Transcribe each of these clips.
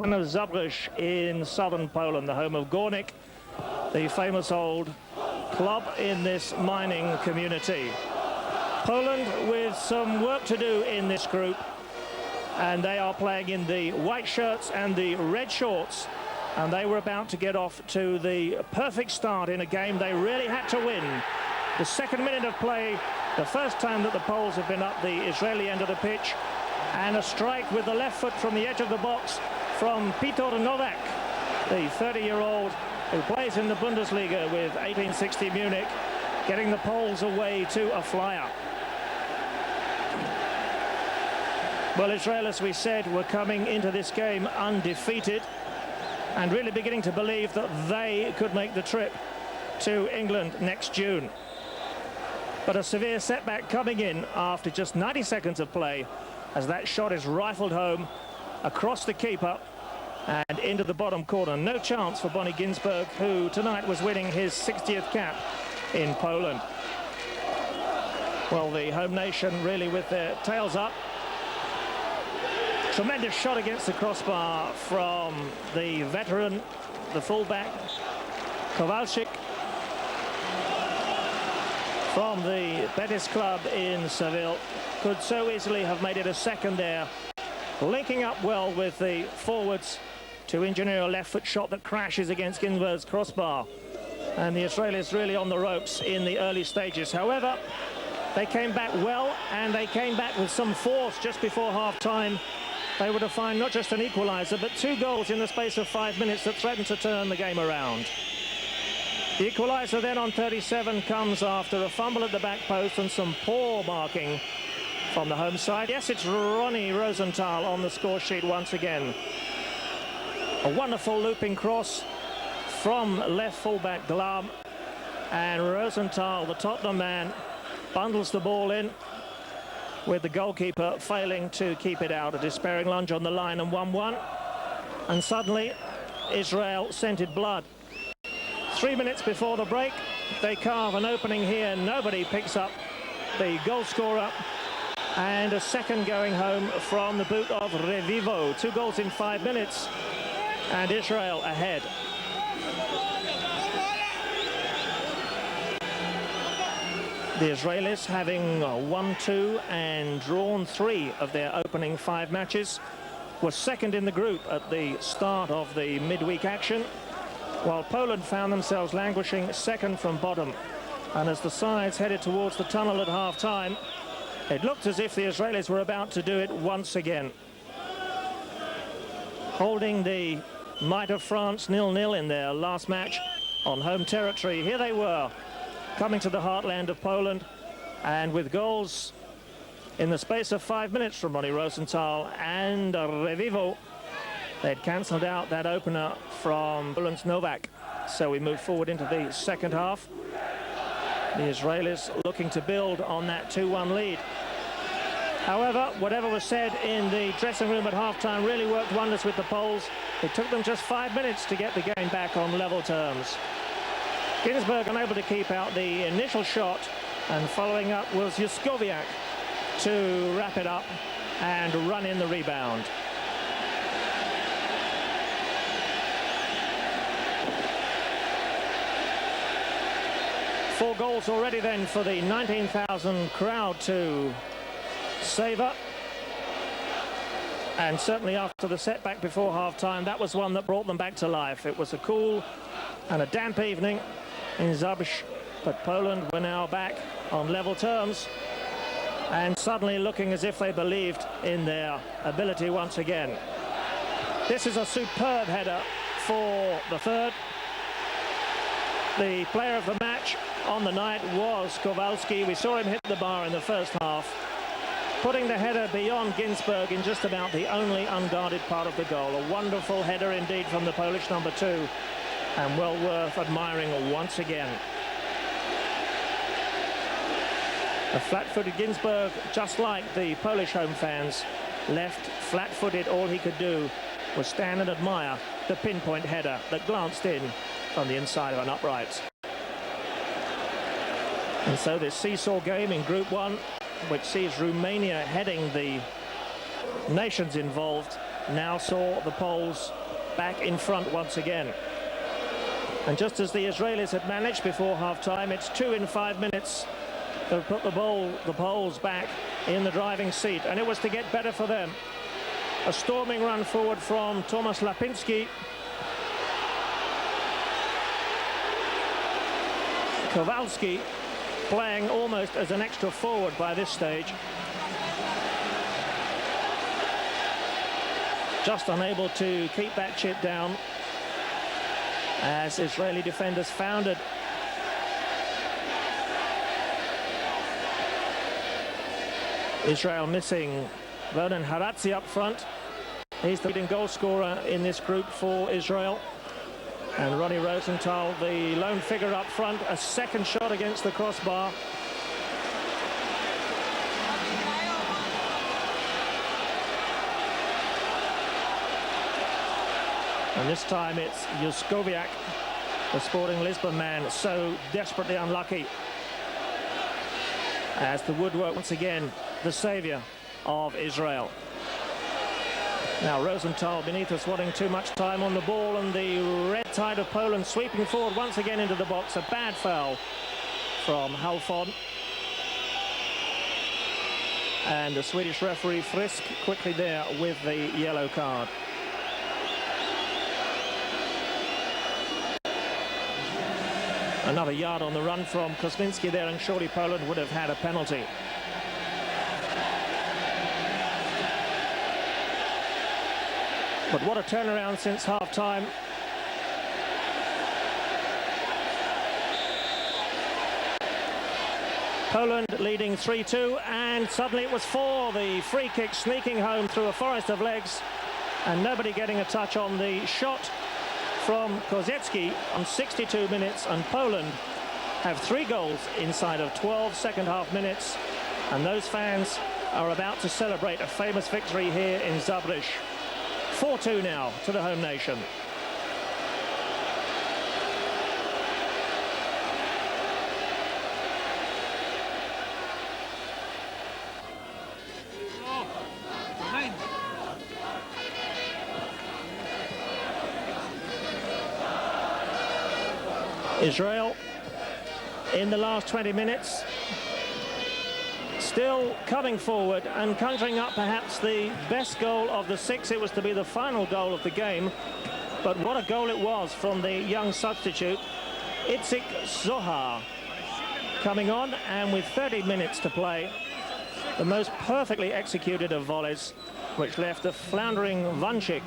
of Zabrze in southern Poland, the home of Górnik, the famous old club in this mining community. Poland with some work to do in this group, and they are playing in the white shirts and the red shorts, and they were about to get off to the perfect start in a game they really had to win. The second minute of play, the first time that the Poles have been up the Israeli end of the pitch, and a strike with the left foot from the edge of the box from Peter Nowak, the 30-year-old who plays in the Bundesliga with 1860 Munich, getting the Poles away to a flyer. Well, Israel, as we said, were coming into this game undefeated and really beginning to believe that they could make the trip to England next June. But a severe setback coming in after just 90 seconds of play, as that shot is rifled home across the keeper and into the bottom corner. No chance for Bonnie Ginsberg, who tonight was winning his 60th cap in Poland. Well, the home nation really with their tails up. Tremendous shot against the crossbar from the veteran, the fullback, Kowalczyk, from the Betis club in Seville. Could so easily have made it a second there, linking up well with the forwards to engineer a left foot shot that crashes against Ginsberg's crossbar. And the Israelis really on the ropes in the early stages. However, they came back well, and they came back with some force just before half-time. They were to find not just an equaliser, but 2 goals in the space of 5 minutes that threatened to turn the game around. The equaliser then on 37 comes after a fumble at the back post and some poor marking from the home side. Yes, it's Ronnie Rosenthal on the score sheet once again. A wonderful looping cross from left fullback Glam, and Rosenthal, the Tottenham man, bundles the ball in, with the goalkeeper failing to keep it out. A despairing lunge on the line, and 1-1. And suddenly, Israel scented blood. 3 minutes before the break, they carve an opening here. Nobody picks up the goal scorer. And a second going home from the boot of Revivo. 2 goals in 5 minutes. And Israel ahead. The Israelis, having won 2 and drawn 3 of their opening 5 matches, were second in the group at the start of the midweek action, while Poland found themselves languishing second from bottom. And as the sides headed towards the tunnel at half-time, it looked as if the Israelis were about to do it once again. Holding the might of France 0-0 in their last match on home territory, here they were, coming to the heartland of Poland, and with goals in the space of 5 minutes from Ronnie Rosenthal and Revivo, they'd cancelled out that opener from Poland's Nowak. So we move forward into the second half. The Israelis looking to build on that 2-1 lead. However, whatever was said in the dressing room at half-time really worked wonders with the Poles. It took them just 5 minutes to get the game back on level terms. Ginsberg unable to keep out the initial shot, and following up was Juskowiak to wrap it up and run in the rebound. Four goals already then for the 19,000 crowd to savour. And certainly after the setback before half-time, that was one that brought them back to life. It was a cool and a damp evening in Zabrze, but Poland were now back on level terms and suddenly looking as if they believed in their ability once again. This is a superb header for the third. The player of the match on the night was Kowalski. We saw him hit the bar in the first half, putting the header beyond Ginsberg in just about the only unguarded part of the goal. A wonderful header indeed from the Polish number 2, and well worth admiring once again. A flat-footed Ginsberg, just like the Polish home fans, left flat-footed. All he could do was stand and admire the pinpoint header that glanced in from the inside of an upright. And so this seesaw game in Group 1, which sees Romania heading the nations involved, now saw the Poles back in front once again. And just as the Israelis had managed before half-time, it's 2 in 5 minutes to put the Poles back in the driving seat, and it was to get better for them. A storming run forward from Tomasz Lapinski. Kowalski playing almost as an extra forward by this stage. Just unable to keep that chip down as Israeli defenders found it. Israel missing Ronen Haratzi up front. He's the leading goal scorer in this group for Israel. And Ronnie Rosenthal, the lone figure up front, a second shot against the crossbar. And this time it's Juskowiak, the Sporting Lisbon man, so desperately unlucky. As the woodwork once again, the saviour of Israel. Now Rosenthal beneath us wanting too much time on the ball, and the red tide of Poland sweeping forward once again into the box. A bad foul from Halfon. And the Swedish referee Frisk quickly there with the yellow card. Another yard on the run from Kosminski there, and surely Poland would have had a penalty. But what a turnaround since half-time. Poland leading 3-2, and suddenly it was 4. The free kick sneaking home through a forest of legs, and nobody getting a touch on the shot from Kozetski on 62 minutes, and Poland have 3 goals inside of 12 second-half minutes, and those fans are about to celebrate a famous victory here in Zabrze. 4-2 now to the home nation. Israel in the last 20 minutes still coming forward and conjuring up perhaps the best goal of the 6. It was to be the final goal of the game, but what a goal it was from the young substitute Itzik Zohar coming on, and with 30 minutes to play, the most perfectly executed of volleys, which left a floundering Vanchik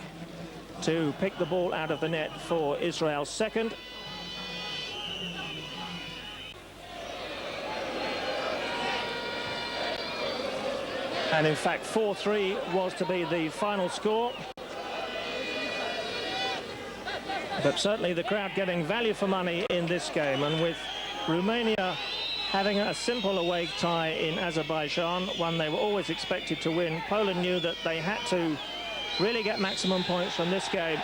to pick the ball out of the net for Israel's second. And in fact 4-3 was to be the final score. But certainly the crowd getting value for money in this game, and with Romania having a simple away tie in Azerbaijan, one they were always expected to win, Poland knew that they had to really get maximum points from this game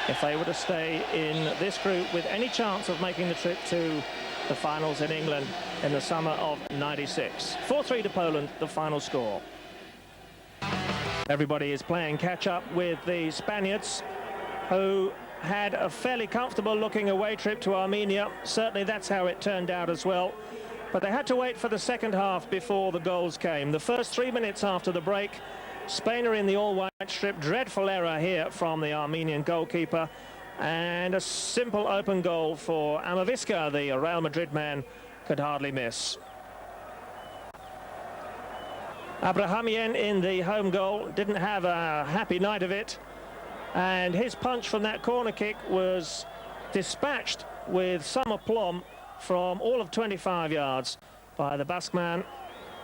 if they were to stay in this group with any chance of making the trip to the finals in England in the summer of '96. 4-3 to Poland, the final score. Everybody is playing catch-up with the Spaniards, who had a fairly comfortable looking away trip to Armenia. Certainly that's how it turned out as well. But they had to wait for the second half before the goals came. The first 3 minutes after the break, Spain are in the all-white strip. Dreadful error here from the Armenian goalkeeper. And a simple open goal for Amaviska, the Real Madrid man, could hardly miss. Abrahamyan in the home goal didn't have a happy night of it, and his punch from that corner kick was dispatched with some aplomb from all of 25 yards by the Basque man.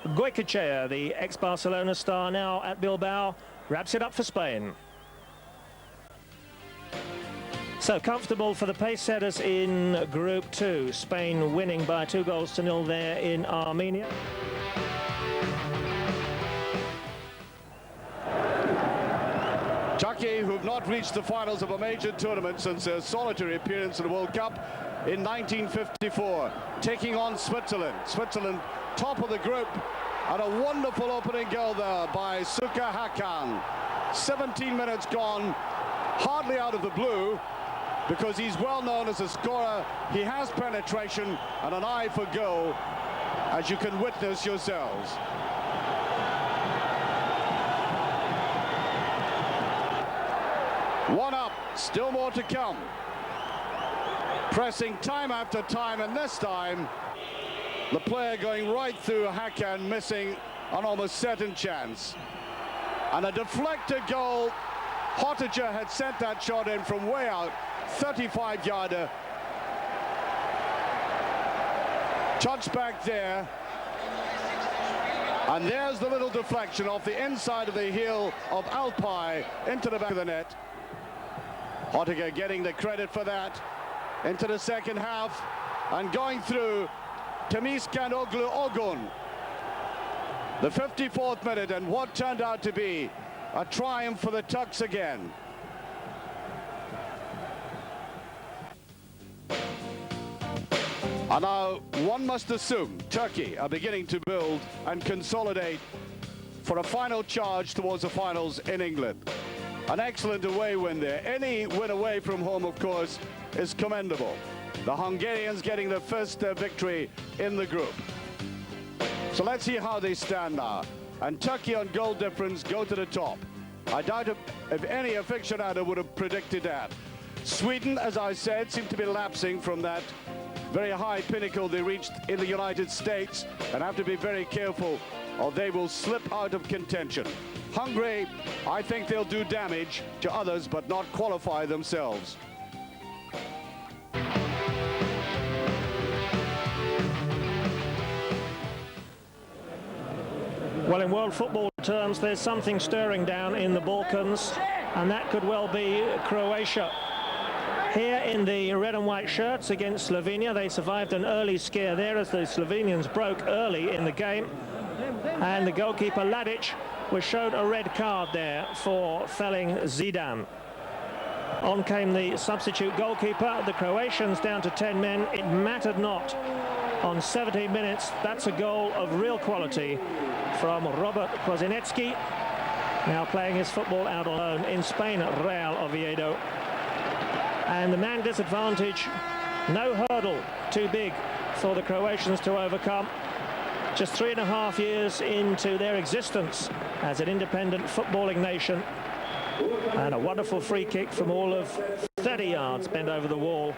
Goicoechea, the ex-Barcelona star, now at Bilbao, wraps it up for Spain. So comfortable for the pace setters in Group 2. Spain winning by 2-0 there in Armenia. Turkey, who've not reached the finals of a major tournament since their solitary appearance in the World Cup in 1954, taking on Switzerland. Switzerland top of the group, and a wonderful opening goal there by Suka Hakan. 17 minutes gone, hardly out of the blue, because he's well known as a scorer. He has penetration and an eye for goal, as you can witness yourselves. One up, still more to come. Pressing time after time, and this time the player going right through Hakan, missing an almost certain chance. And a deflected goal. Hottager had sent that shot in from way out, 35-yarder. Touch back there. And there's the little deflection off the inside of the heel of Alpay into the back of the net. Hottager getting the credit for that. Into the second half, and going through Temizkanoglu Ogun. The 54th minute, and what turned out to be a triumph for the Turks again. And now one must assume Turkey are beginning to build and consolidate for a final charge towards the finals in England. An excellent away win there. Any win away from home, of course, is commendable. The Hungarians getting their first victory in the group. So let's see how they stand now. And Turkey on goal difference go to the top. I doubt if any aficionado would have predicted that. Sweden, as I said, seem to be lapsing from that very high pinnacle they reached in the United States, and have to be very careful or they will slip out of contention. Hungary, I think they'll do damage to others but not qualify themselves. Well, in world football terms, there's something stirring down in the Balkans, and that could well be Croatia. Here in the red and white shirts against Slovenia, they survived an early scare there as the Slovenians broke early in the game, and the goalkeeper Ladic was shown a red card there for felling Zidane. On came the substitute goalkeeper, the Croatians down to 10 men. It mattered not. On 17 minutes, that's a goal of real quality from Robert Prosinecki, now playing his football out alone in Spain at Real Oviedo. And the man disadvantage, no hurdle too big for the Croatians to overcome. Just 3.5 years into their existence as an independent footballing nation. And a wonderful free kick from all of 30 yards bent over the wall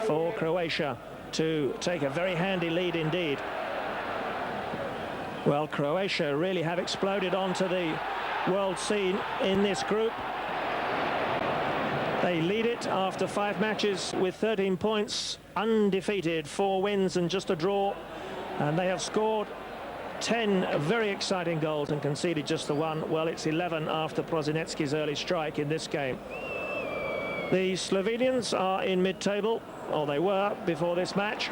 for Croatia to take a very handy lead indeed. Well, Croatia really have exploded onto the world scene in this group. They lead it after 5 matches with 13 points, undefeated, 4 wins and just a draw. And they have scored 10 very exciting goals and conceded just the one. Well, it's 11 after Prosinecki's early strike in this game. The Slovenians are in mid-table, or they were before this match.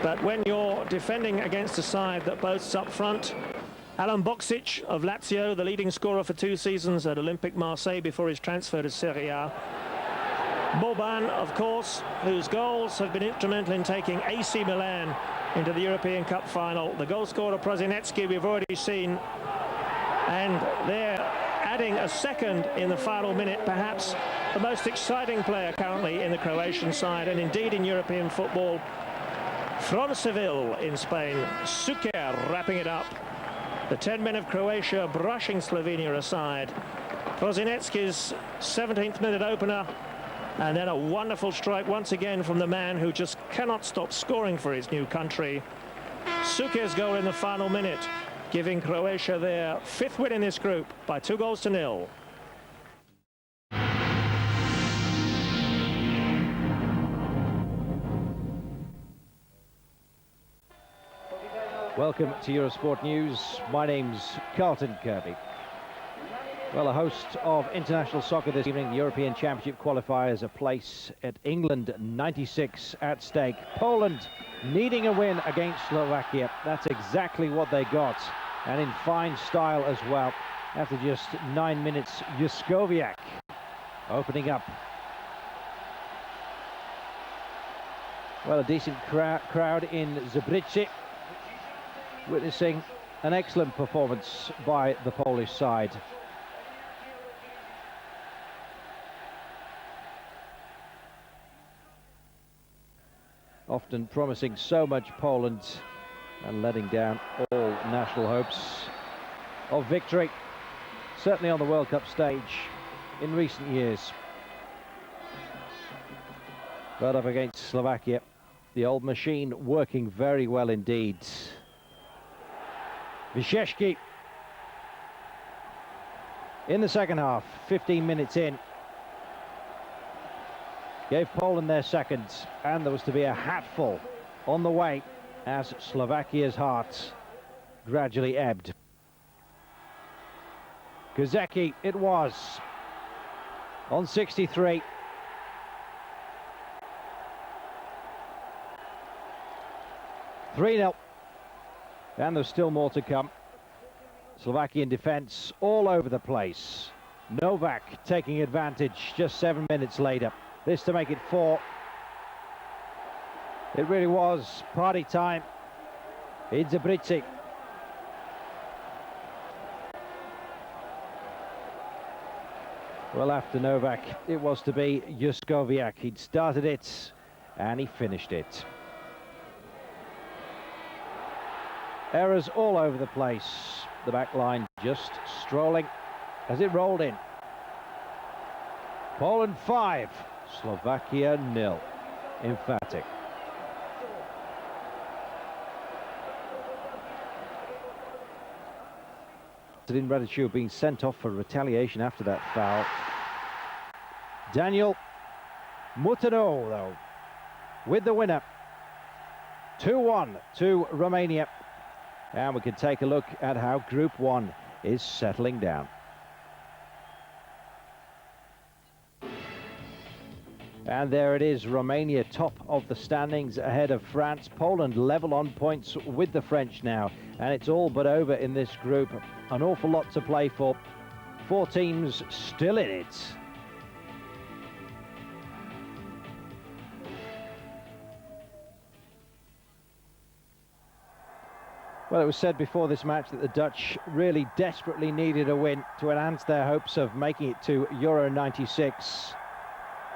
But when you're defending against a side that boasts up front, Alan Boksic of Lazio, the leading scorer for 2 seasons at Olympique Marseille before his transfer to Serie A. Boban, of course, whose goals have been instrumental in taking AC Milan into the European Cup final. The goal scorer Prosinecki we've already seen, and they're adding a second in the final minute, perhaps the most exciting player currently in the Croatian side and indeed in European football. From Seville in Spain, Suker wrapping it up. The 10 men of Croatia brushing Slovenia aside. Prosinecki's 17th minute opener, and then a wonderful strike once again from the man who just cannot stop scoring for his new country. Suker's goal in the final minute, giving Croatia their 5th win in this group by 2-0. Welcome to Eurosport News. My name's Carlton Kirby. Well, a host of international soccer this evening. The European Championship qualifiers, a place at England, 96 at stake. Poland needing a win against Slovakia. That's exactly what they got, and in fine style as well. After just 9 minutes, Juskowiak opening up. Well, a decent crowd in Zabrze, witnessing an excellent performance by the Polish side. often promising so much, Poland, and letting down all national hopes of victory, certainly on the World Cup stage in recent years. But up against Slovakia, the old machine working very well indeed. Wyszewski in the second half, 15 minutes in, gave Poland their second, and there was to be a hatful on the way as Slovakia's heart gradually ebbed. Guzecki it was on 63. (3-0), and there's still more to come. Slovakian defence all over the place. Novak taking advantage just 7 minutes later. This to make it 4. It really was party time in Zabrze. Well, after Novak, it was to be Juskowiak. He'd started it and he finished it. Errors all over the place. The back line just strolling as it rolled in. Poland 5, Slovakia 0. Emphatic. Sedin Radichu being sent off for retaliation after that foul. Daniel Mutano, though, with the winner. 2-1 to Romania. And we can take a look at how Group 1 is settling down. And there it is, Romania top of the standings ahead of France. Poland level on points with the French now. And it's all but over in this group. An awful lot to play for. 4 teams still in it. Well, it was said before this match that the Dutch really desperately needed a win to enhance their hopes of making it to Euro 96.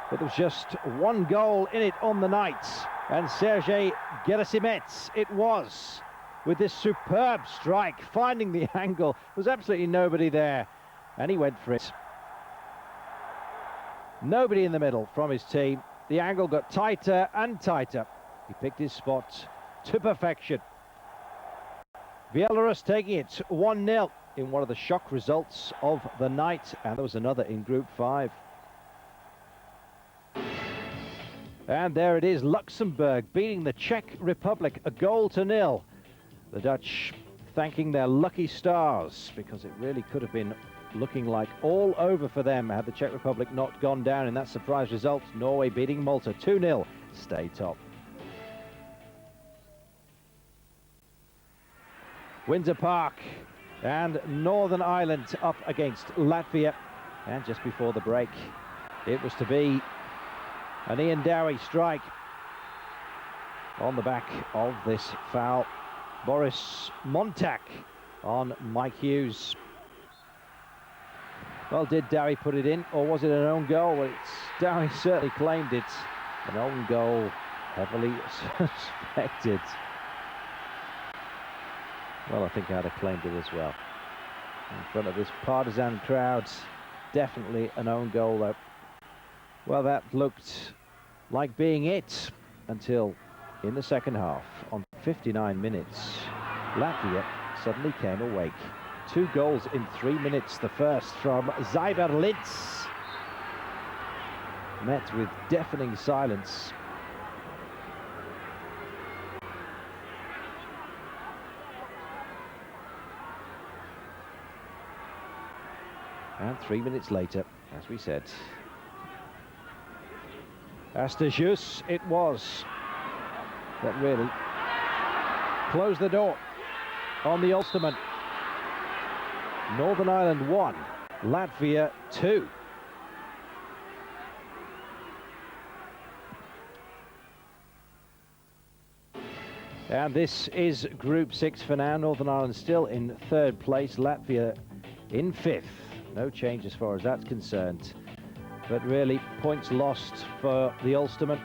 But there was just 1 goal in it on the night, and Sergej Gerasimets it was, with this superb strike, finding the angle. There was absolutely nobody there, and he went for it. Nobody in the middle from his team. The angle got tighter and tighter. He picked his spot to perfection. Belarus taking it 1-0 in one of the shock results of the night, and there was another in Group 5. And there it is, Luxembourg beating the Czech Republic 1-0. The Dutch thanking their lucky stars, because it really could have been looking like all over for them had the Czech Republic not gone down in that surprise result. Norway beating Malta 2-0, stay top. Windsor Park and Northern Ireland up against Latvia, and just before the break it was to be an Ian Dowie strike on the back of this foul. Boris Montak on Mike Hughes. Well, did Dowie put it in, or was it an own goal? Well, Dowie certainly claimed it. An own goal, heavily suspected. Well, I think I'd have claimed it as well. In front of this partisan crowd, definitely an own goal, though. Well, that looked like being it until in the second half, on 59 minutes, Latvia suddenly came awake. 2 goals in 3 minutes. The first from Zyber Litz, met with deafening silence. And 3 minutes later, as we said, Astasius it was that really closed the door on the Ulsterman. Northern Ireland 1, Latvia 2. And this is Group 6 for now. Northern Ireland still in 3rd place, Latvia in 5th. No change as far as that's concerned. But really, points lost for the Ulsterman.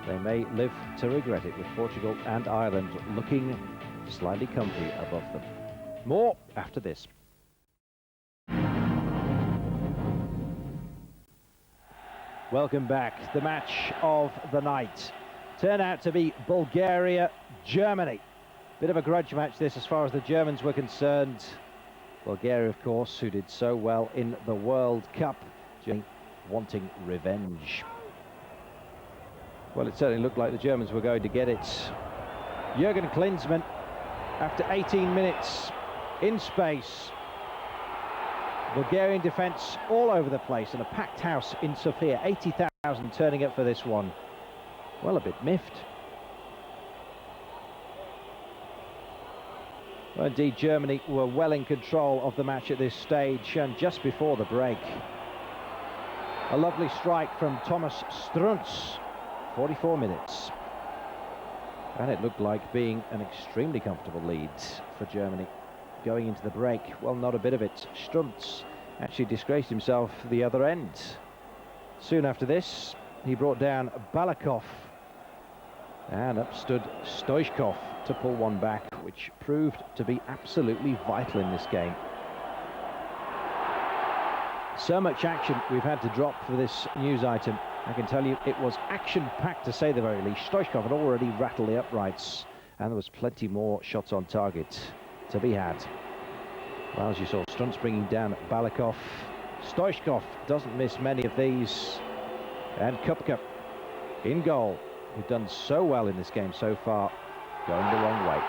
they may live to regret it, with Portugal and Ireland looking slightly comfy above them. More after this. Welcome back. The match of the night turned out to be Bulgaria-Germany. Bit of a grudge match this as far as the Germans were concerned. Bulgaria, of course, who did so well in the World Cup, wanting revenge. Well, it certainly looked like the Germans were going to get it. Jürgen Klinsmann, after 18 minutes in space. Bulgarian defence all over the place, and a packed house in Sofia. 80,000 turning up for this one. Well, a bit miffed. Well, indeed, Germany were well in control of the match at this stage, and just before the break, a lovely strike from Thomas Strunz. 44 minutes. And it looked like being an extremely comfortable lead for Germany going into the break. Well, not a bit of it. Strunz actually disgraced himself the other end. Soon after this, he brought down Balakov, and up stood Stoichkov to pull one back, which proved to be absolutely vital in this game. So much action we've had to drop for this news item. I can tell you it was action-packed, to say the very least. Stoichkov had already rattled the uprights, and there was plenty more shots on target to be had. Well, as you saw, Strunz bringing down Balakov. Stoichkov doesn't miss many of these. And Kupka in goal, who've done so well in this game so far, going the wrong way.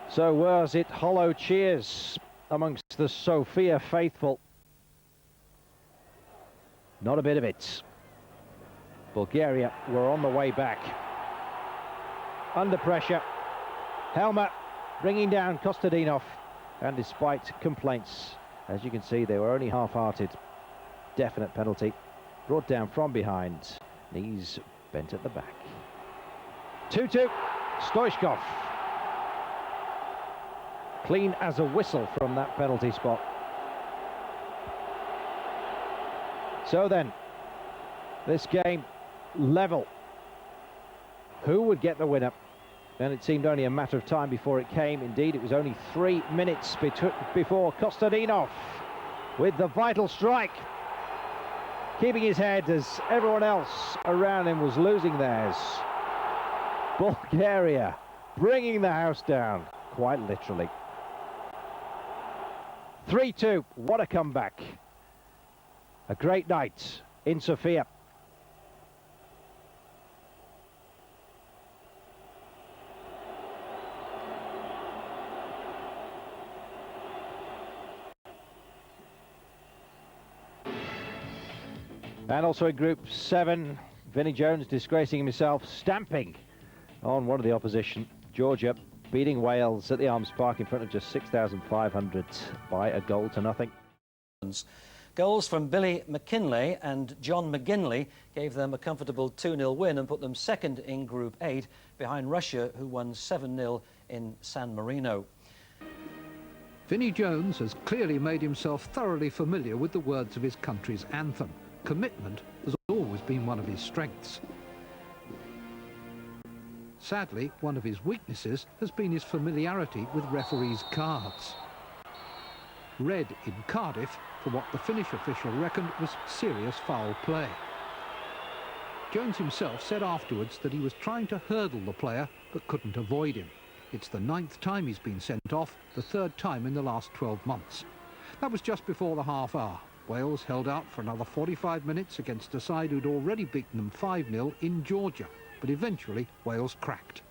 So was it hollow cheers amongst the Sofia faithful? Not a bit of it. Bulgaria were on the way back. Under pressure. Helmer bringing down Kostadinov, and despite complaints, as you can see, they were only half-hearted. Definite penalty. Brought down from behind. Knees bent at the back. 2-2. Stoichkov. Clean as a whistle from that penalty spot. So then, this game level. Who would get the winner? And it seemed only a matter of time before it came. Indeed, it was only 3 minutes before Kostadinov with the vital strike, keeping his head as everyone else around him was losing theirs. Bulgaria bringing the house down, quite literally. 3-2, what a comeback. A great night in Sofia. And also in Group 7, Vinnie Jones disgracing himself, stamping on one of the opposition. Georgia beating Wales at the Arms Park in front of just 6,500 by a goal to nothing. Goals from Billy McKinlay and John McGinley gave them a comfortable 2-0 win and put them second in Group 8 behind Russia, who won 7-0 in San Marino. Vinnie Jones has clearly made himself thoroughly familiar with the words of his country's anthem. Commitment has always been one of his strengths. Sadly, one of his weaknesses has been his familiarity with referees' cards. Red in Cardiff for what the Finnish official reckoned was serious foul play. Jones himself said afterwards that he was trying to hurdle the player but couldn't avoid him. It's the 9th time he's been sent off, the 3rd time in the last 12 months. That was just before the half hour. Wales held out for another 45 minutes against a side who'd already beaten them 5-0 in Georgia, but eventually Wales cracked.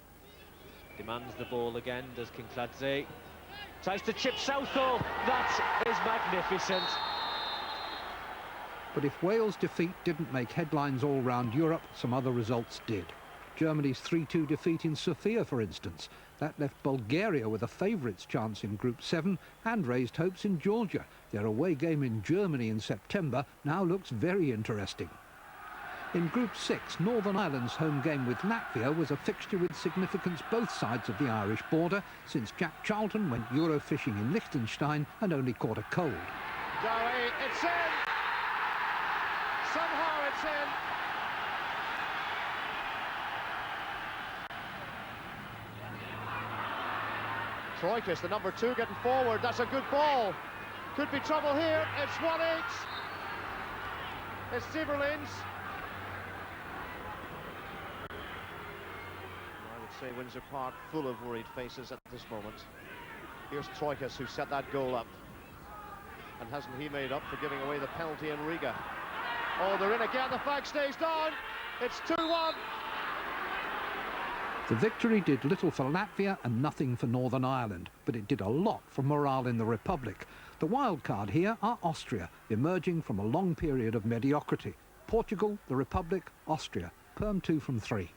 Demands the ball again, does Kinkladze. Tries to chip Southall. That is magnificent. But if Wales' defeat didn't make headlines all round Europe, some other results did. Germany's 3-2 defeat in Sofia, for instance. That left Bulgaria with a favourites chance in Group 7 and raised hopes in Georgia. Their away game in Germany in September now looks very interesting. In Group 6, Northern Ireland's home game with Latvia was a fixture with significance both sides of the Irish border, since Jack Charlton went Euro fishing in Liechtenstein and only caught a cold. Dowie, it's in! in. Troikis, the number 2, getting forward. That's a good ball. Could be trouble here. It's 1-8. It's Sieverlins. I would say Windsor Park full of worried faces at this moment. Here's Troikis, who set that goal up. And hasn't he made up for giving away the penalty in Riga? Oh, they're in again. The flag stays down. It's 2-1. The victory did little for Latvia and nothing for Northern Ireland, but it did a lot for morale in the Republic. The wild card here are Austria, emerging from a long period of mediocrity. Portugal, the Republic, Austria. Perm 2 from 3.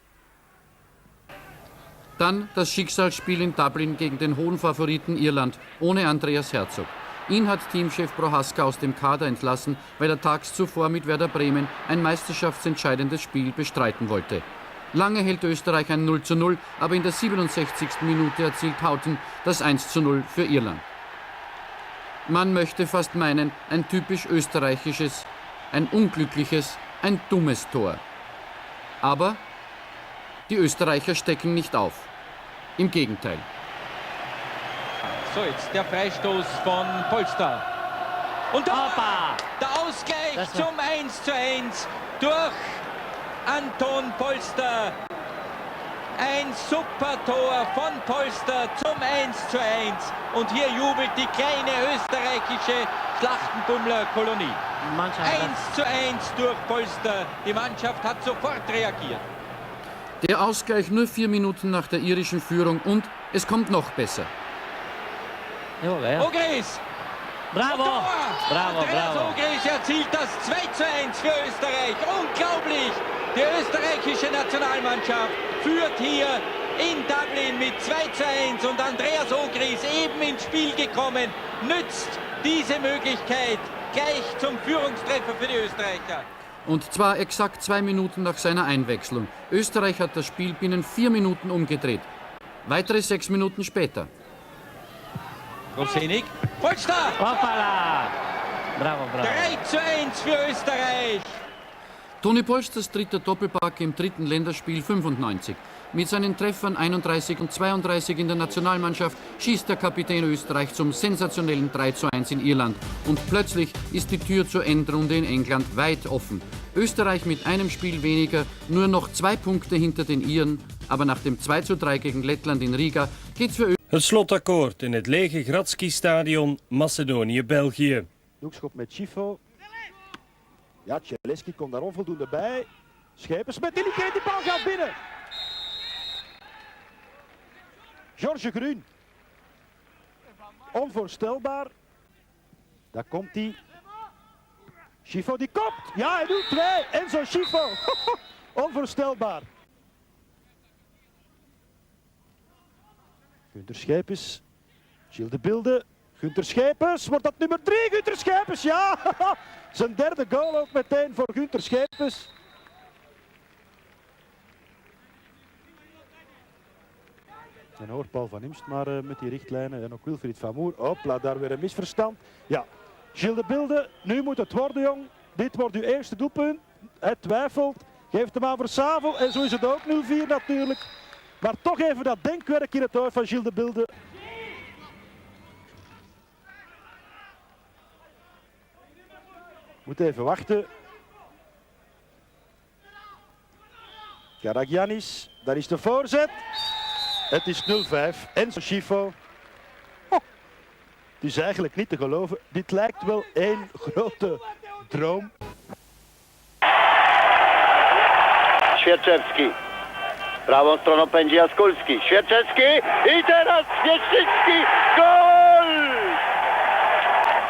Dann das Schicksalsspiel in Dublin gegen den hohen Favoriten Irland ohne Andreas Herzog. Ihn hat Teamchef Prohaska aus dem Kader entlassen, weil er tags zuvor mit Werder Bremen ein meisterschaftsentscheidendes Spiel bestreiten wollte. Lange hält Österreich ein 0:0, aber in der 67. Minute erzielt Houghton das 1:0 für Irland. Man möchte fast meinen, ein typisch österreichisches, ein unglückliches, ein dummes Tor. Aber die Österreicher stecken nicht auf. Im Gegenteil. So, jetzt der Freistoß von Polster. Und da der Ausgleich zum 1:1 durch Anton Polster. Ein super Tor von Polster zum 1:1. Und hier jubelt die kleine österreichische Schlachtenbummler-Kolonie. 1:1 durch Polster. Die Mannschaft hat sofort reagiert. Der Ausgleich nur 4 Minuten nach der irischen Führung und es kommt noch besser. Ogris! Bravo! Bravo, Andreas bravo! Ogris erzielt das 2:1 für Österreich. Unglaublich! Die österreichische Nationalmannschaft führt hier in Dublin mit 2:1 und Andreas Ogris, eben ins Spiel gekommen, nützt diese Möglichkeit gleich zum Führungstreffer für die Österreicher. Und zwar exakt 2 Minuten nach seiner Einwechslung. Österreich hat das Spiel binnen 4 Minuten umgedreht. Weitere 6 Minuten später. Rosenig, Polster! Hoppala! Bravo, bravo. 3:1 für Österreich. Toni Polsters dritter Doppelpack im dritten Länderspiel 95. Mit seinen Treffern 31 und 32 in der Nationalmannschaft schießt der Kapitän Österreich zum sensationellen 3:1 in Irland. Und plötzlich ist die Tür zur Endrunde in England weit offen. Österreich mit einem Spiel weniger, nur noch 2 Punkte hinter den Iren. Aber nach dem 2:3 gegen Lettland in Riga geht's für Het slotakkoord in het lege Gradski-stadion Macedonië-België. Doekschop met Schifo. Ja, Celeski komt daar onvoldoende bij. Schijpers met Dilliké, die bal gaat binnen. George Groen. Onvoorstelbaar. Daar komt hij. Schifo die kopt. Ja, hij doet 2. Enzo Schifo. Onvoorstelbaar. Gunther Schijpers. Gilles de Bilde. Gunther Schijpers. Wordt dat nummer 3? Gunther Schijpers, ja! Zijn derde goal ook meteen voor Gunther Schijpers. Een hoorpaal van Imst, maar met die richtlijnen. En ook Wilfried van Moer. Hopla, daar weer een misverstand. Ja, Gilles de Bilde. Nu moet het worden, jong. Dit wordt uw eerste doelpunt. Hij twijfelt. Geeft hem aan voor Savo. En zo is het ook 0-4 natuurlijk. Maar toch even dat denkwerk in het hoofd van Gilles de Bilde. Moet even wachten. Karagiannis, daar is de voorzet. Het is 0-5. Enzo Schifo. Oh, het is eigenlijk niet te geloven. Dit lijkt wel één grote droom. Świerczewski. Prawą stroną pędzi Jaskulski. Świerczewski i teraz Świerczycki. Gol!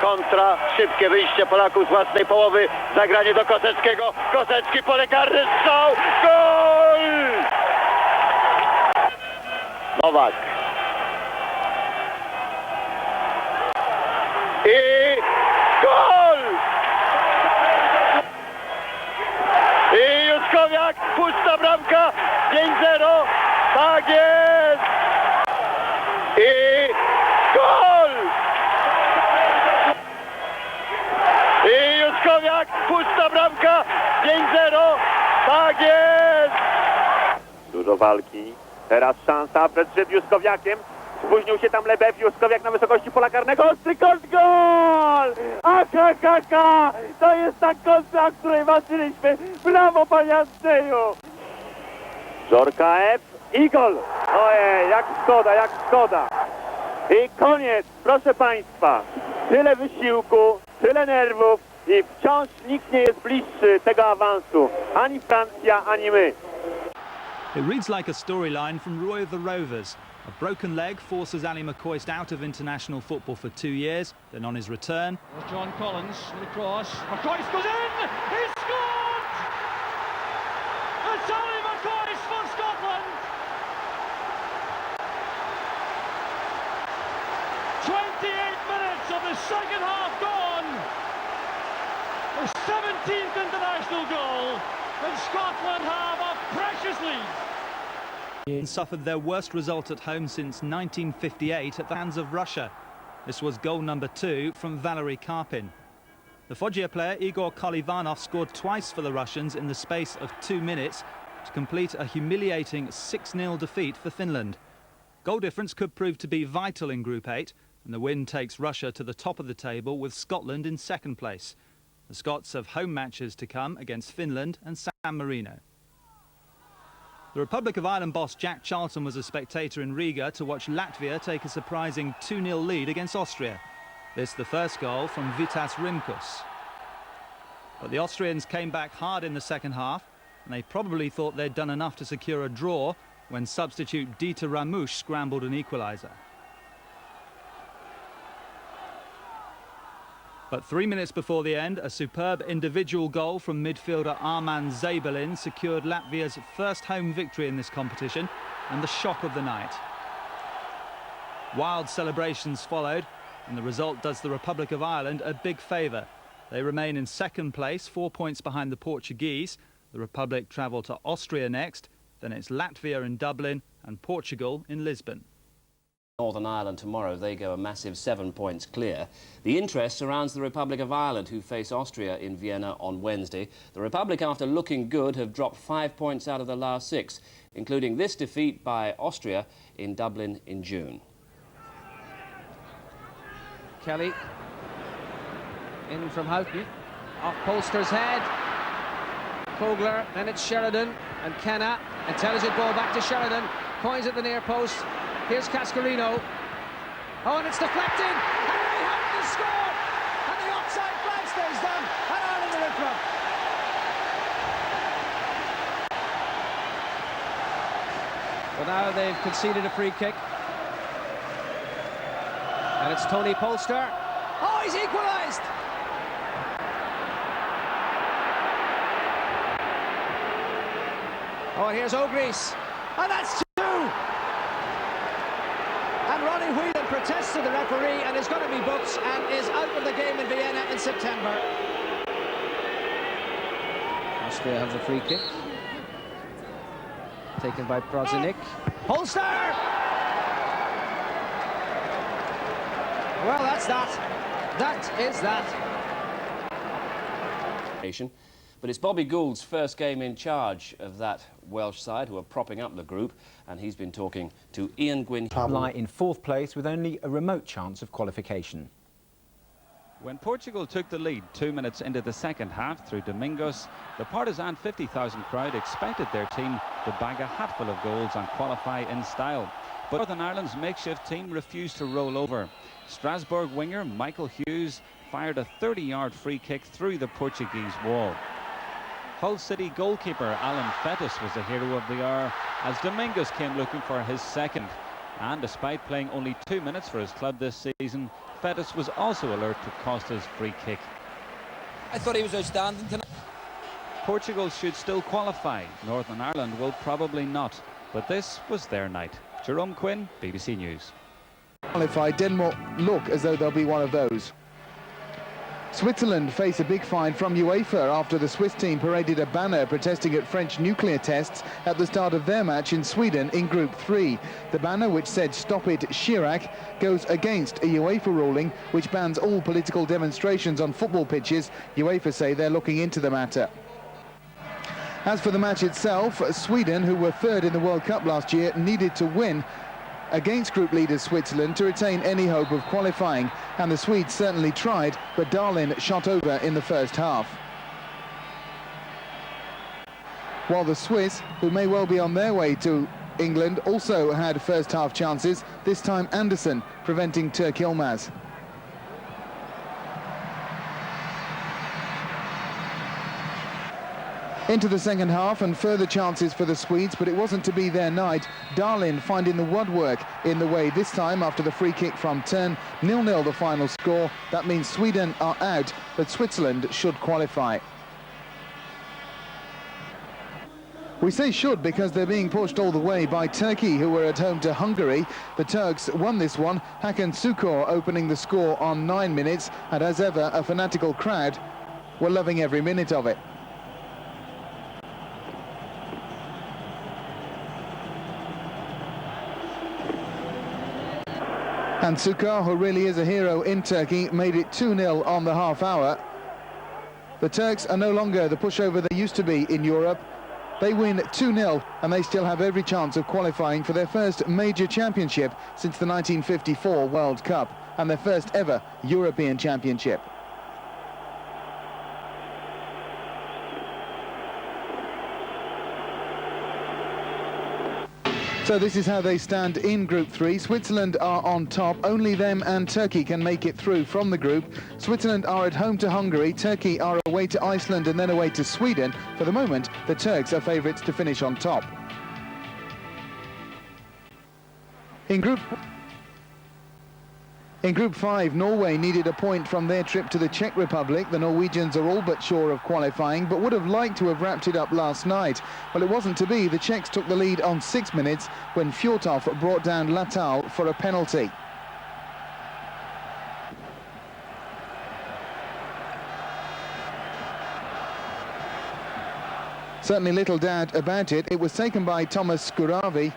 Kontra, szybkie wyjście Polaków z własnej połowy. Zagranie do Koseckiego. Kosecki, pole karne, strzał. Gol! Nowak. I gol! I Juszkowiak, pusta bramka, 5-0, tak jest! I gol! I Juszkowiak, pusta bramka, 5-0. Tak jest! Dużo walki. Teraz szansa przed Juskowiakiem. Spóźnił się tam Lebew, Juskowiak na wysokości pola karnego. Ostry kąt, gol! AKKK! To jest ta kontra, o której walczyliśmy. Brawo, panie Andrzeju! Żorka F i gol! Ojej, jak szkoda, jak szkoda! I koniec, proszę państwa. Tyle wysiłku, tyle nerwów i wciąż nikt nie jest bliższy tego awansu. Ani Francja, ani my. It reads like a storyline from Roy of the Rovers. A broken leg forces Ali McCoist out of international football for 2 years. Then on his return... There's John Collins with the cross. McCoist goes in! He scored! It's Ali McCoist for Scotland! 28 minutes of the second half gone! The 17th international goal, and Scotland have a precious lead. Suffered their worst result at home since 1958 at the hands of Russia. This was goal number 2 from Valery Karpin. The Foggia player Igor Kolivanov scored twice for the Russians in the space of 2 minutes to complete a humiliating 6-0 defeat for Finland. Goal difference could prove to be vital in Group 8, and the win takes Russia to the top of the table with Scotland in second place. The Scots have home matches to come against Finland and San Marino. The Republic of Ireland boss Jack Charlton was a spectator in Riga to watch Latvia take a surprising 2-0 lead against Austria. This the first goal from Vitas Rimkus. But the Austrians came back hard in the second half, and they probably thought they'd done enough to secure a draw when substitute Dieter Ramush scrambled an equaliser. But 3 minutes before the end, a superb individual goal from midfielder Arman Zabelin secured Latvia's first home victory in this competition and the shock of the night. Wild celebrations followed, and the result does the Republic of Ireland a big favour. They remain in second place, 4 points behind the Portuguese. The Republic travel to Austria next, then it's Latvia in Dublin and Portugal in Lisbon. Northern Ireland tomorrow, they go a massive 7 points clear. The interest surrounds the Republic of Ireland, who face Austria in Vienna on Wednesday. The Republic, after looking good, have dropped 5 points out of the last 6, including this defeat by Austria in Dublin in June. Kelly in from Houghton, off Polster's head. Kogler, then it's Sheridan and Kenna. Intelligent ball back to Sheridan, coins at the near post. Here's Cascarino. Oh, and it's deflected. And Ray Houghton has scored. And the offside flag stays down. And Ireland are in front. But now they've conceded a free kick. And it's Tony Polster. Oh, he's equalised. Oh, and here's O'Grease. And that's 2. And Ronnie Whelan protests to the referee and is going to be booked and is out of the game in Vienna in September. Austria have the free kick. Taken by Prozinik. Holster! Well, that's that. That is that. But it's Bobby Gould's first game in charge of that Welsh side, who are propping up the group, and he's been talking to Ian Gwynn. Lie in 4th place with only a remote chance of qualification. When Portugal took the lead 2 minutes into the second half through Domingos, the partisan 50,000 crowd expected their team to bag a hatful of goals and qualify in style. But Northern Ireland's makeshift team refused to roll over. Strasbourg winger Michael Hughes fired a 30-yard free kick through the Portuguese wall. Hull City goalkeeper Alan Fettis was the hero of the hour as Domingos came looking for his second. And despite playing only 2 minutes for his club this season, Fettis was also alert to Costa's free kick. I thought he was outstanding tonight. Portugal should still qualify. Northern Ireland will probably not. But this was their night. Jerome Quinn, BBC News. Qualified, Denmark look as though they'll be one of those. Switzerland face a big fine from UEFA after the Swiss team paraded a banner protesting at French nuclear tests at the start of their match in Sweden in Group 3. The banner, which said "Stop it, Chirac," goes against a UEFA ruling which bans all political demonstrations on football pitches. UEFA say they're looking into the matter. As for the match itself, Sweden, who were third in the World Cup last year, needed to win against group leaders Switzerland to retain any hope of qualifying, and the Swedes certainly tried, but Dahlin shot over in the first half. While the Swiss, who may well be on their way to England, also had first half chances, this time Anderson preventing Turk Yilmaz. Into the second half and further chances for the Swedes, but it wasn't to be their night. Dahlin finding the woodwork in the way this time after the free kick from Tern. 0-0 the final score. That means Sweden are out, but Switzerland should qualify. We say should because they're being pushed all the way by Turkey, who were at home to Hungary. The Turks won this one. Hakan Şükür opening the score on 9 minutes, and as ever, a fanatical crowd were loving every minute of it. And Şükür, who really is a hero in Turkey, made it 2-0 on the half hour. The Turks are no longer the pushover they used to be in Europe. They win 2-0 and they still have every chance of qualifying for their first major championship since the 1954 World Cup and their first ever European Championship. So this is how they stand in Group 3. Switzerland are on top. Only them and Turkey can make it through from the group. Switzerland are at home to Hungary. Turkey are away to Iceland and then away to Sweden. For the moment, the Turks are favourites to finish on top. In Group 5, Norway needed a point from their trip to the Czech Republic. The Norwegians are all but sure of qualifying, but would have liked to have wrapped it up last night. Well, it wasn't to be. The Czechs took the lead on 6 minutes when Fjortov brought down Latal for a penalty. Certainly little doubt about it. It was taken by Thomas Skuravi.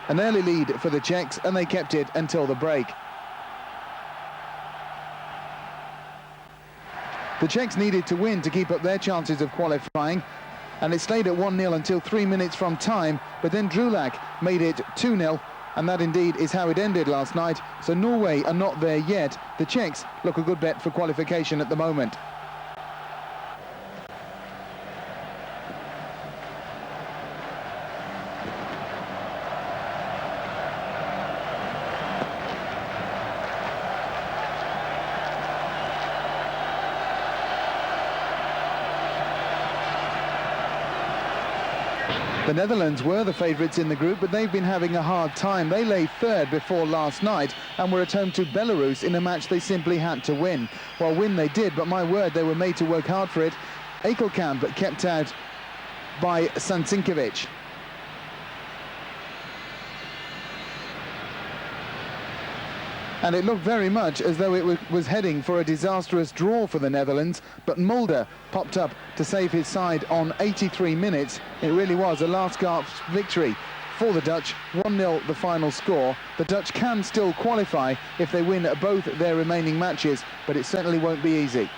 An early lead for the Czechs, and they kept it until the break. The Czechs needed to win to keep up their chances of qualifying, and it stayed at 1-0 until 3 minutes from time, but then Drulak made it 2-0, and that indeed is how it ended last night. So Norway are not there yet. The Czechs look a good bet for qualification at the moment. The Netherlands were the favourites in the group, but they've been having a hard time. They lay third before last night and were at home to Belarus in a match they simply had to win. Well, win they did, but my word, they were made to work hard for it. Ekelkamp kept out by Sancinkovic. And it looked very much as though it was heading for a disastrous draw for the Netherlands, but Mulder popped up to save his side on 83 minutes. It really was a last-gasp victory for the Dutch. 1-0 the final score. The Dutch can still qualify if they win both their remaining matches, but it certainly won't be easy.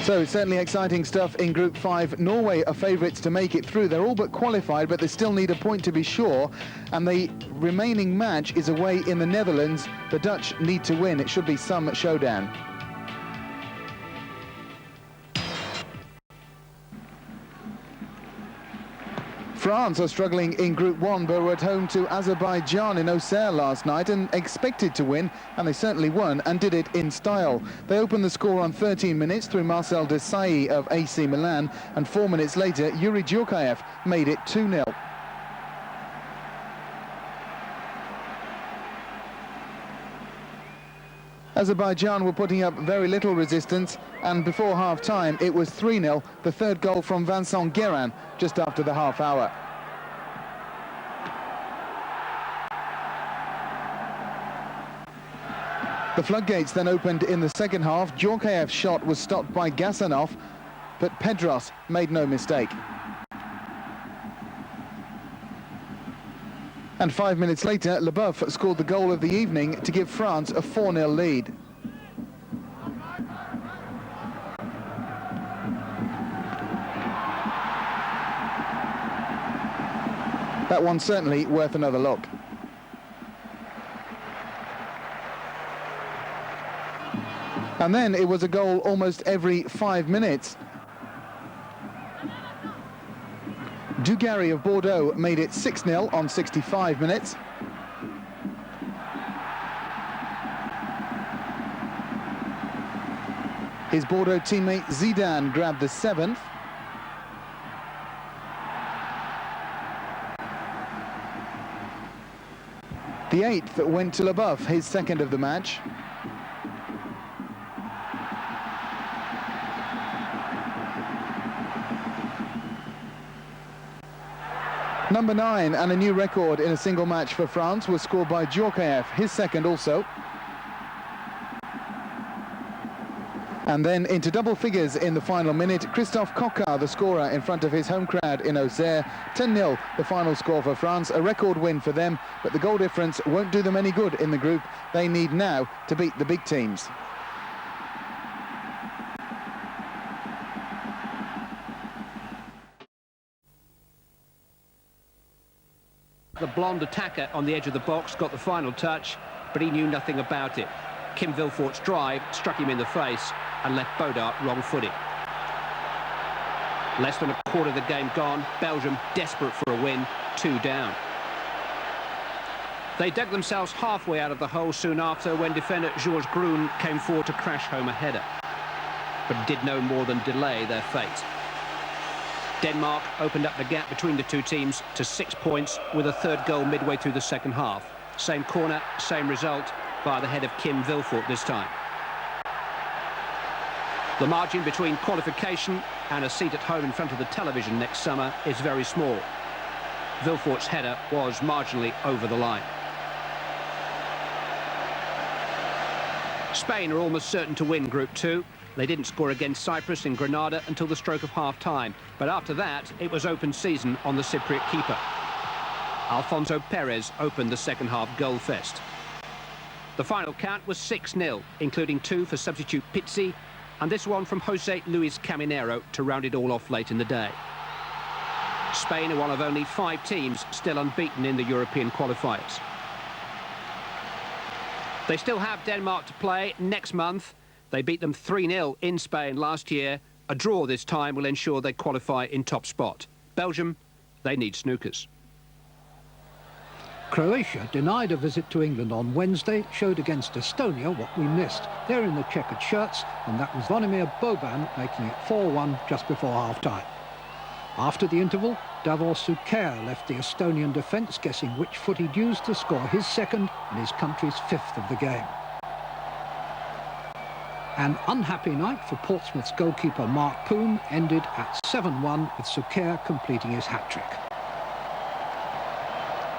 So certainly exciting stuff in Group 5. Norway are favourites to make it through. They're all but qualified, but they still need a point to be sure. And the remaining match is away in the Netherlands. The Dutch need to win. It should be some showdown. France are struggling in Group 1, but were at home to Azerbaijan in Auxerre last night and expected to win, and they certainly won and did it in style. They opened the score on 13 minutes through Marcel Desailly of AC Milan, and 4 minutes later, Yuri Djurkaev made it 2-0. Azerbaijan were putting up very little resistance, and before half-time it was 3-0, the third goal from Vincent Guérin just after the half hour. The floodgates then opened in the second half. Djurkaev's shot was stopped by Gasanov, but Pedros made no mistake. And 5 minutes later, Leboeuf scored the goal of the evening to give France a 4-0 lead. That one's certainly worth another look. And then it was a goal almost every 5 minutes. Dugarry of Bordeaux made it 6-0 on 65 minutes. His Bordeaux teammate Zidane grabbed the 7th. The 8th went to Leboeuf, his 2nd of the match. Number 9 and a new record in a single match for France was scored by Djorkaeff, his 2nd also. And then into double figures in the final minute, Christophe Coquard, the scorer in front of his home crowd in Auxerre. 10-0, the final score for France, a record win for them, but the goal difference won't do them any good in the group. They need now to beat the big teams. The blonde attacker on the edge of the box got the final touch, but he knew nothing about it. Kim Vilfort's drive struck him in the face and left Bodart wrong-footed. Less than a quarter of the game gone, Belgium desperate for a win, 2 down. They dug themselves halfway out of the hole soon after when defender Georges Groen came forward to crash home a header, but did no more than delay their fate. Denmark opened up the gap between the two teams to 6 points with a 3rd goal midway through the second half. Same corner, same result, via the head of Kim Vilfort this time. The margin between qualification and a seat at home in front of the television next summer is very small. Vilfort's header was marginally over the line. Spain are almost certain to win Group 2. They didn't score against Cyprus in Granada until the stroke of half-time. But after that, it was open season on the Cypriot keeper. Alfonso Perez opened the second half goal fest. The final count was 6-0, including 2 for substitute Pizzi, and this one from Jose Luis Caminero to round it all off late in the day. Spain are one of only 5 teams still unbeaten in the European qualifiers. They still have Denmark to play next month. They beat them 3-0 in Spain last year. A draw this time will ensure they qualify in top spot. Belgium, they need snookers. Croatia, denied a visit to England on Wednesday, showed against Estonia what we missed. They're in the checkered shirts, and that was Zvonimir Boban making it 4-1 just before half-time. After the interval, Davor Suker left the Estonian defence guessing which foot he'd used to score his 2nd and his country's 5th of the game. An unhappy night for Portsmouth's goalkeeper Mark Poom ended at 7-1 with Suker completing his hat-trick.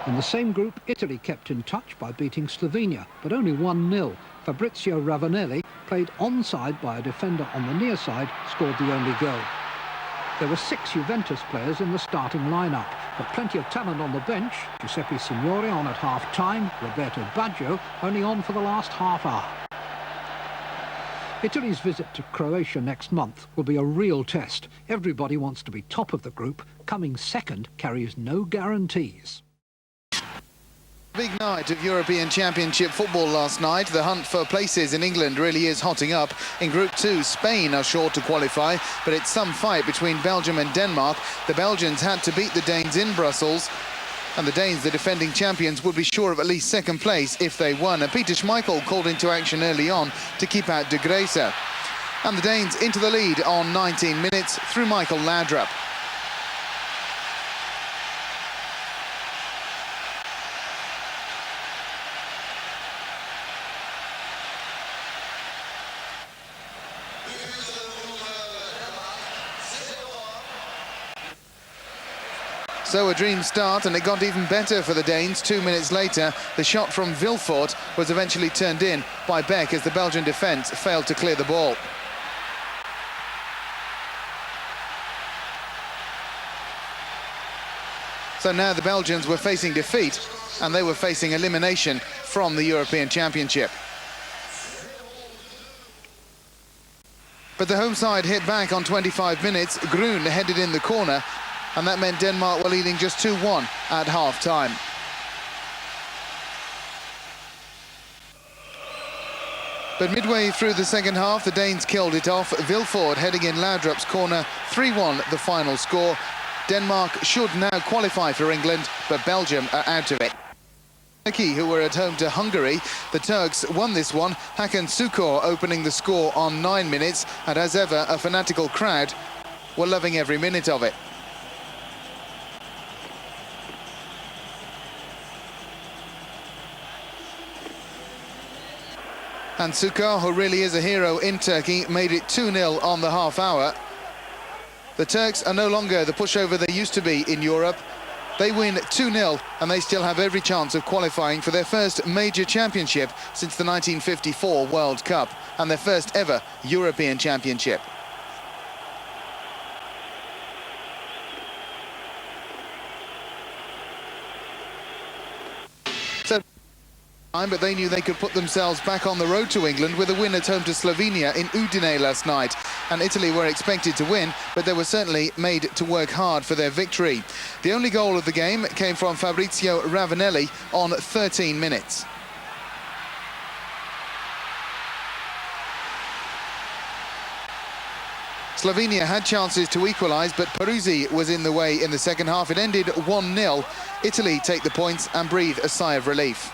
In the same group, Italy kept in touch by beating Slovenia, but only 1-0. Fabrizio Ravanelli, played onside by a defender on the near side, scored the only goal. There were 6 Juventus players in the starting lineup, but plenty of talent on the bench. Giuseppe Signore on at half-time, Roberto Baggio only on for the last half hour. Italy's visit to Croatia next month will be a real test. Everybody wants to be top of the group. Coming 2nd carries no guarantees. Big night of European Championship football last night. The hunt for places in England really is hotting up. In Group 2, Spain are sure to qualify, but it's some fight between Belgium and Denmark. The Belgians had to beat the Danes in Brussels, and the Danes, the defending champions, would be sure of at least 2nd place if they won. And Peter Schmeichel called into action early on to keep out De Gruyter. And the Danes into the lead on 19 minutes through Michael Laudrup. So a dream start, and it got even better for the Danes 2 minutes later. The shot from Vilfort was eventually turned in by Beck as the Belgian defence failed to clear the ball. So now the Belgians were facing defeat and they were facing elimination from the European Championship. But the home side hit back on 25 minutes. Groen headed in the corner, and that meant Denmark were leading just 2-1 at half-time. But midway through the second half, the Danes killed it off. Vilford heading in Laudrup's corner, 3-1 the final score. Denmark should now qualify for England, but Belgium are out of it. Turkey, who were at home to Hungary, the Turks won this one. Hakan Şükür opening the score on 9 minutes, and as ever, a fanatical crowd were loving every minute of it. And Şükür, who really is a hero in Turkey, made it 2-0 on the half hour. The Turks are no longer the pushover they used to be in Europe. They win 2-0 and they still have every chance of qualifying for their first major championship since the 1954 World Cup and their first ever European Championship. But they knew they could put themselves back on the road to England with a win at home to Slovenia in Udine last night. And Italy were expected to win, but they were certainly made to work hard for their victory. The only goal of the game came from Fabrizio Ravanelli on 13 minutes. Slovenia had chances to equalise, but Peruzzi was in the way in the second half. It ended 1-0. Italy take the points and breathe a sigh of relief.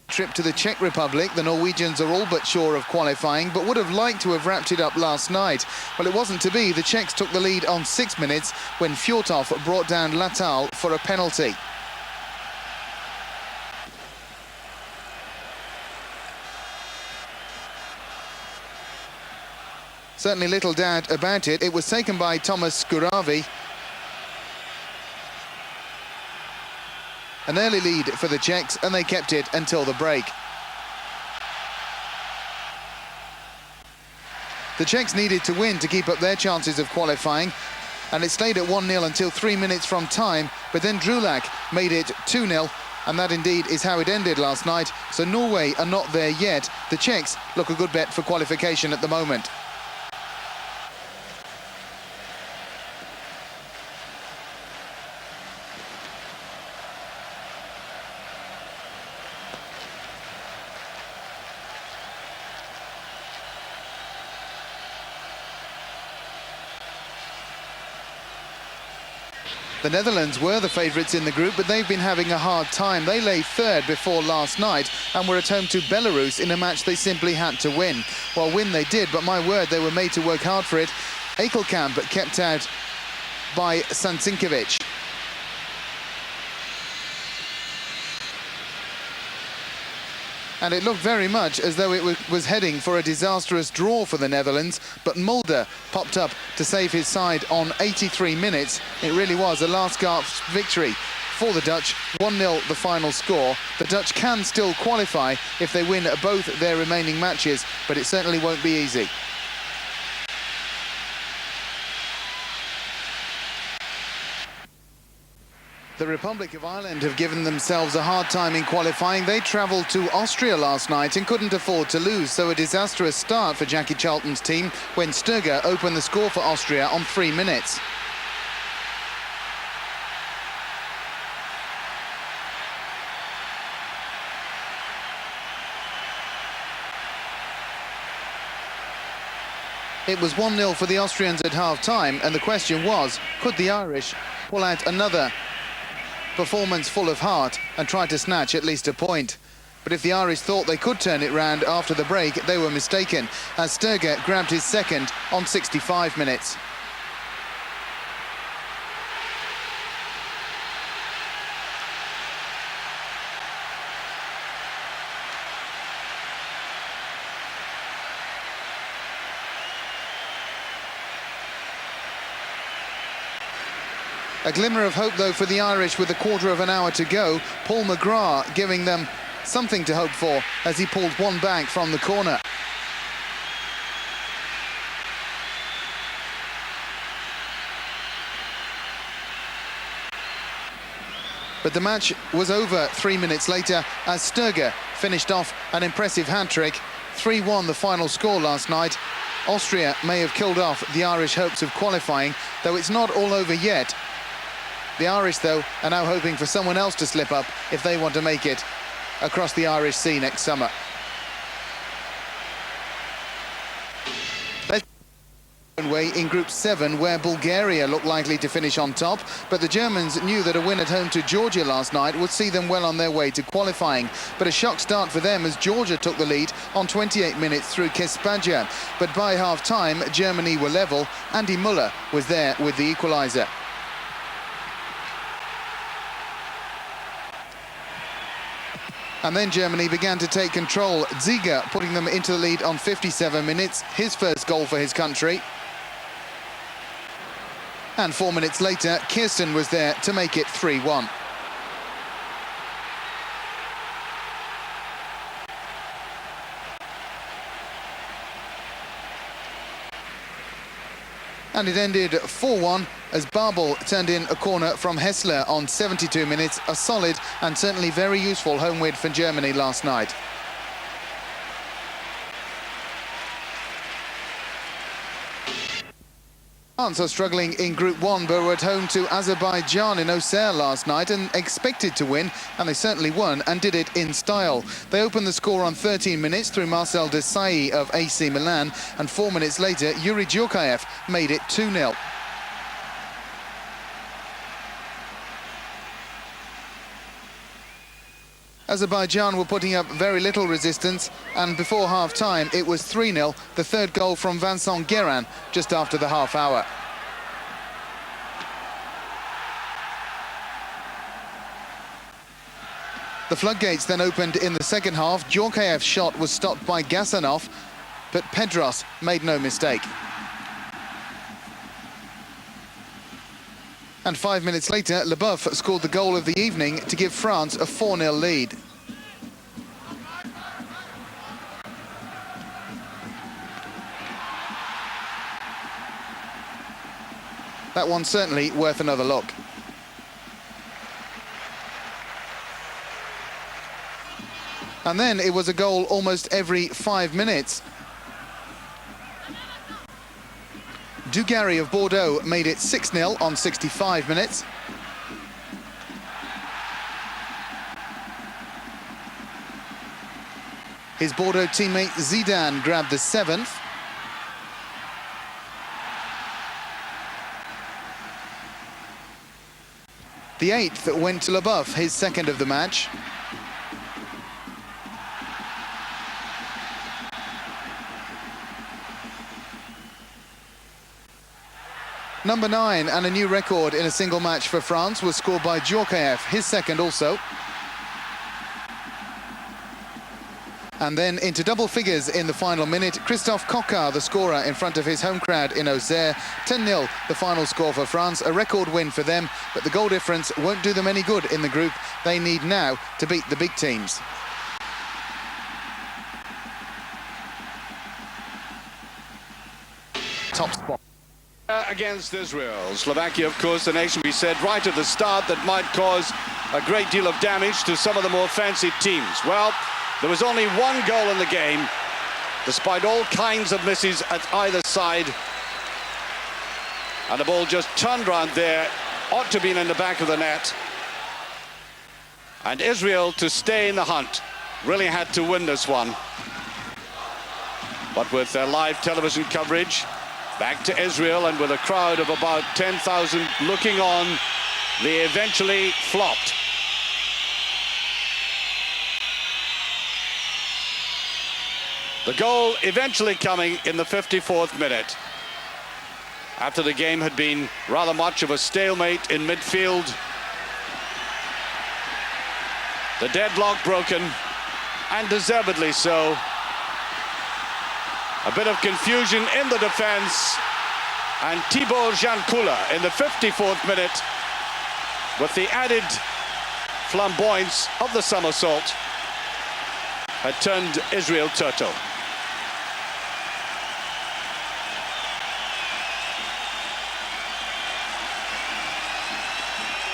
Trip to the Czech Republic, the Norwegians are all but sure of qualifying, but would have liked to have wrapped it up last night. Well, it wasn't to be. The Czechs took the lead on 6 minutes when Fjortov brought down Latal for a penalty. Certainly little doubt about it. It was taken by Thomas Skuravi. An early lead for the Czechs, and they kept it until the break. The Czechs needed to win to keep up their chances of qualifying, and it stayed at 1-0 until 3 minutes from time, but then Drulak made it 2-0, and that indeed is how it ended last night. So Norway are not there yet. The Czechs look a good bet for qualification at the moment. The Netherlands were the favourites in the group, but they've been having a hard time. They lay third before last night and were at home to Belarus in a match they simply had to win. Well, win they did, but my word, they were made to work hard for it. Ekelkamp kept out by Sancinkovic. And it looked very much as though it was heading for a disastrous draw for the Netherlands, but Mulder popped up to save his side on 83 minutes. It really was a last-gasp victory for the Dutch. 1-0 the final score. The Dutch can still qualify if they win both their remaining matches, but it certainly won't be easy. The Republic of Ireland have given themselves a hard time in qualifying. They travelled to Austria last night and couldn't afford to lose, so a disastrous start for Jackie Charlton's team when Sturger opened the score for Austria on 3 minutes. It was 1-0 for the Austrians at half-time, and the question was, could the Irish pull out another performance full of heart and try to snatch at least a point? But if the Irish thought they could turn it round after the break, they were mistaken, as Sturger grabbed his second on 65 minutes. A glimmer of hope, though, for the Irish with a quarter of an hour to go. Paul McGrath giving them something to hope for as he pulled one back from the corner. But the match was over 3 minutes later as Sturger finished off an impressive hat-trick. 3-1 the final score last night. Austria may have killed off the Irish hopes of qualifying, though it's not all over yet. The Irish, though, are now hoping for someone else to slip up if they want to make it across the Irish Sea next summer. Way in Group 7, where Bulgaria looked likely to finish on top, but the Germans knew that a win at home to Georgia last night would see them well on their way to qualifying. But a shock start for them as Georgia took the lead on 28 minutes through Kespadja. But by half-time, Germany were level. Andy Muller was there with the equaliser. And then Germany began to take control. Ziege putting them into the lead on 57 minutes, his first goal for his country. And 4 minutes later, Kirsten was there to make it 3-1. And it ended 4-1 as Babel turned in a corner from Hessler on 72 minutes. A solid and certainly very useful home win for Germany last night. France are struggling in Group 1, but were at home to Azerbaijan in Auxerre last night and expected to win, and they certainly won and did it in style. They opened the score on 13 minutes through Marcel Desailly of AC Milan, and 4 minutes later, Yuri Djurkaev made it 2-0. Azerbaijan were putting up very little resistance, and before half-time it was 3-0, the third goal from Vincent Guérin just after the half hour. The floodgates then opened in the second half. Djurkaev's shot was stopped by Gasanov, but Pedros made no mistake. And 5 minutes later, Leboeuf scored the goal of the evening to give France a 4-0 lead. That one's certainly worth another look. And then it was a goal almost every 5 minutes. Dugarry of Bordeaux made it 6-0 on 65 minutes. His Bordeaux teammate Zidane grabbed the 7th. The 8th went to Leboeuf, his second of the match. Number 9, and a new record in a single match for France, was scored by Djurkaev, his second also. And then into double figures in the final minute, Christophe Coquard, the scorer in front of his home crowd in Auxerre. 10-0, the final score for France, a record win for them, but the goal difference won't do them any good in the group. They need now to beat the big teams. Top spot. Against Israel. Slovakia, of course, the nation we said right at the start that might cause a great deal of damage to some of the more fancied teams. Well, there was only one goal in the game, despite all kinds of misses at either side. And the ball just turned round there, ought to have been in the back of the net. And Israel, to stay in the hunt, really had to win this one. But with their live television coverage, back to Israel, and with a crowd of about 10,000 looking on, they eventually flopped. The goal eventually coming in the 54th minute, after the game had been rather much of a stalemate in midfield. The deadlock broken, and deservedly so. A bit of confusion in the defence, and Tibor Jankula in the 54th minute, with the added flamboyance of the somersault, had turned Israel turtle.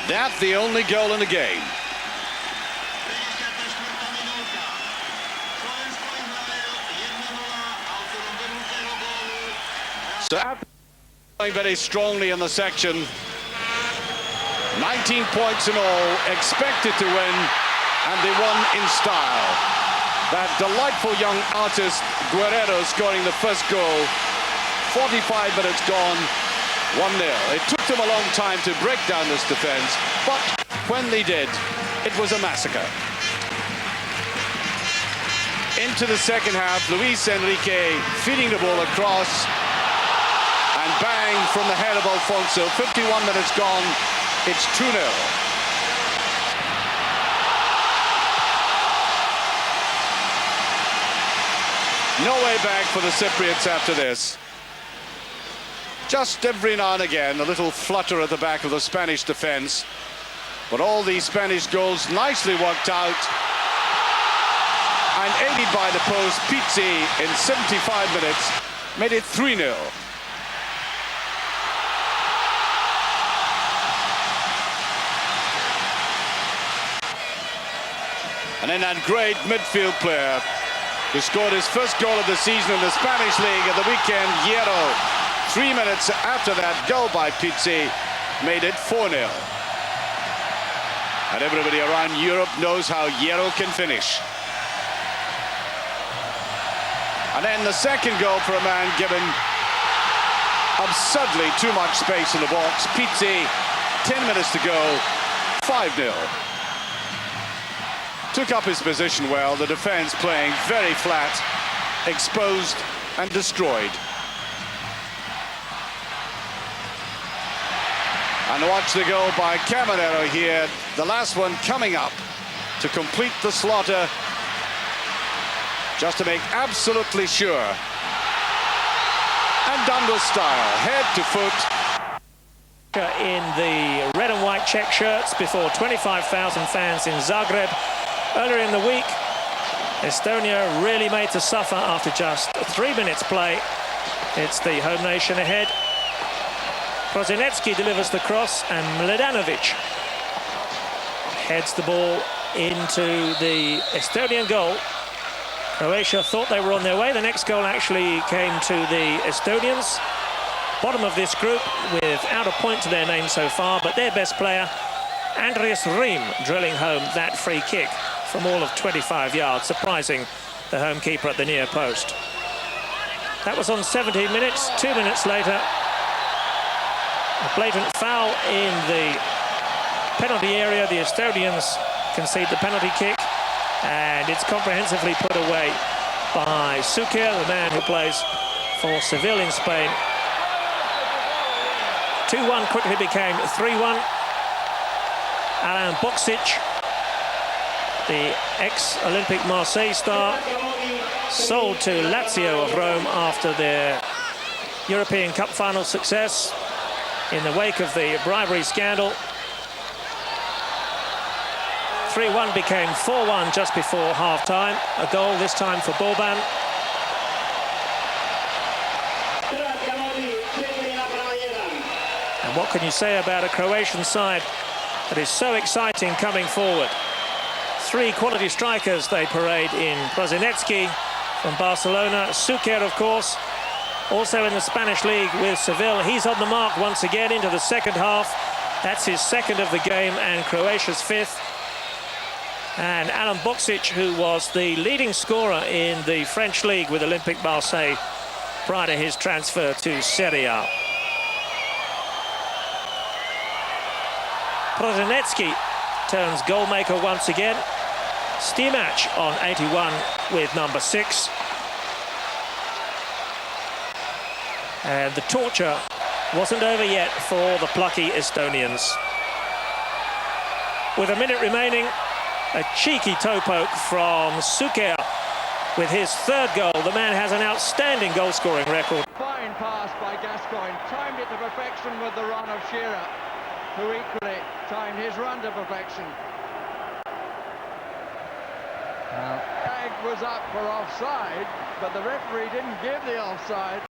That's the only goal in the game. So after going very strongly in the section, 19 points in all, expected to win, and they won in style. That delightful young artist Guerrero scoring the first goal. 45 minutes gone, 1-0. It took them a long time to break down this defense, but when they did, it was a massacre. Into the second half, Luis Enrique feeding the ball across, and bang from the head of Alfonso. 51 minutes gone, it's 2-0. No way back for the Cypriots after this. Just every now and again, a little flutter at the back of the Spanish defense. But all these Spanish goals nicely worked out. And aided by the post, Pizzi in 75 minutes made it 3-0. And then that great midfield player who scored his first goal of the season in the Spanish League at the weekend, Hierro. 3 minutes after that goal by Pizzi made it 4-0. And everybody around Europe knows how Hierro can finish. And then the second goal for a man given absurdly too much space in the box. Pizzi, 10 minutes to go, 5-0. Took up his position well, the defense playing very flat, exposed and destroyed. And watch the goal by Caminero here, the last one coming up to complete the slaughter, just to make absolutely sure. And done with style, head to foot. In the red and white check shirts before 25,000 fans in Zagreb. Earlier in the week, Estonia really made to suffer after just 3 minutes play. It's the home nation ahead. Prosinecki delivers the cross, and Mladenovic heads the ball into the Estonian goal. Croatia thought they were on their way. The next goal actually came to the Estonians. Bottom of this group without a point to their name so far, but their best player, Andreas Riem, drilling home that free kick from all of 25 yards, surprising the home keeper at the near post. That was on 17 minutes. 2 minutes later, a blatant foul in the penalty area. The Estonians concede the penalty kick, and it's comprehensively put away by Suker, the man who plays for Seville in Spain. 2-1 quickly became 3-1. Alain Boksic, the ex-Olympique Marseille star, sold to Lazio of Rome after their European Cup final success in the wake of the bribery scandal. 3-1 became 4-1 just before half-time. A goal this time for Boban. And what can you say about a Croatian side that is so exciting coming forward? 3 quality strikers they parade in. Prosinecki from Barcelona, Suker, of course, also in the Spanish league with Seville. He's on the mark once again into the second half. That's his second of the game and Croatia's 5th. And Alain Boksic, who was the leading scorer in the French league with Olympique Marseille prior to his transfer to Serie A. Prosinecki turns goalmaker once again. Stimac on 81 with number 6. And the torture wasn't over yet for the plucky Estonians. With a minute remaining, a cheeky toe poke from Suker with his 3rd goal. The man has an outstanding goal-scoring record. Fine pass by Gascoigne, timed it to perfection with the run of Shearer, who equally timed his run to perfection. Flag was up for offside, but the referee didn't give the offside.